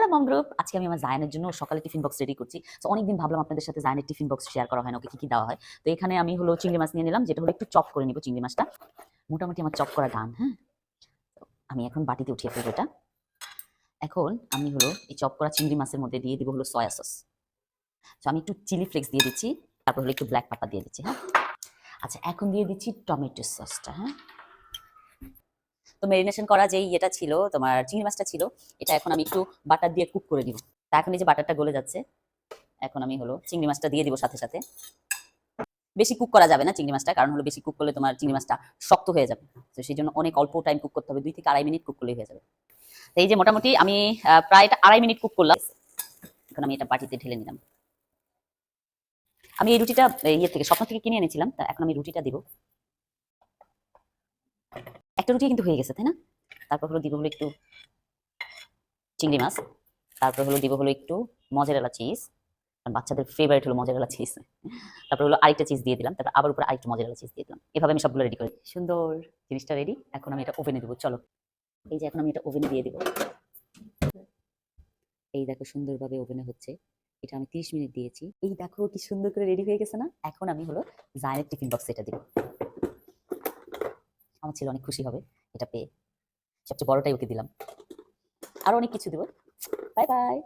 Hello মম group, আজকে আমি আমার জায়ানের জন্য সকালে টিফিন বক্স রেডি করছি। তো অনেকদিন ভাবলাম আপনাদের সাথে জায়ানের টিফিন বক্স শেয়ার করা হয় না, ওকে কি কি দেওয়া হয়। তো এখানে আমি হলো চিংড়ি মাছ নিয়ে নিলাম, যেটা হলো একটু চপ করে নিব চিংড়ি মাছটা। মোটামুটি আমার চপ করা ডান। হ্যাঁ, তো আমি এখন বাটিতে উঠিয়ে ফেলবো এটা। এখন আমি হলো এই চপ করা চিংড়ি মাছের মধ্যে দিয়ে দিব হলো সয়া সস। তো আমি একটু চিলি ফ্লেক্স দিয়ে দিচ্ছি, তারপর হলো একটু ব্ল্যাক পেপার দিয়ে দিচ্ছি। হ্যাঁ, আচ্ছা এখন দিয়ে দিচ্ছি টমেটো সসটা। হ্যাঁ, তো মেরিনেশন করা যেই ইয়েটা ছিল, তোমার চিংড়ি মাছটা ছিল, এটা এখন আমি একটু বাটার দিয়ে কুক করে দিব। তা এখন এই যে বাটারটা গলে যাচ্ছে, এখন আমি হলো চিংড়ি মাছটা দিয়ে দিব সাথে সাথে। বেশি কুক করা যাবে না চিংড়ি মাছটা, কারণ হলো বেশি কুক করলে তোমার চিংড়ি মাছটা শক্ত হয়ে যাবে। তো সেই জন্য অনেক অল্প টাইম কুক করতে হবে, 2 থেকে আড়াই মিনিট কুক করলেই হয়ে যাবে। তো এই যে মোটামুটি আমি প্রায় এটা আড়াই মিনিট কুক করলাম। এখন আমি এটা বাটিতে ঢেলে নিলাম। আমি এই রুটিটা ইয়ে থেকে স্বপ্ন থেকে কিনে এনেছিলাম, তা এখন আমি রুটিটা দিব। একটা রুটি কিন্তু হয়ে গেছে, তাই না? তারপর হলো দিব হলো একটু চিংড়ি মাছ, তারপর হলো দিব হলো একটু মজারেলা চিজ, বাচ্চাদের ফেভারিট হলো মজারেলা চিজ। তারপর হলো আরেকটা চিজ দিয়ে দিলাম, তারপর আবার উপরে আরেকটু মজারেলা চিজ দিয়ে দিলাম। এভাবে আমি সবগুলো রেডি করি। সুন্দর জিনিসটা রেডি। এখন আমি এটা ওভেনে দেবো। চলো, এই যে এখন আমি এটা ওভেনে দিয়ে দিব। এই দেখো সুন্দরভাবে ওভেনে হচ্ছে। এটা আমি 30 মিনিট দিয়েছি। এই দেখো কি সুন্দর করে রেডি হয়ে গেছে না? এখন আমি হলো জায়ানের টিফিন বক্সে এটা দিব। আমার ছেলে অনেক খুশি হবে এটা পেয়ে। সবচেয়ে বড়টাই ওকে দিলাম, আরো অনেক কিছু দিব। Bye bye.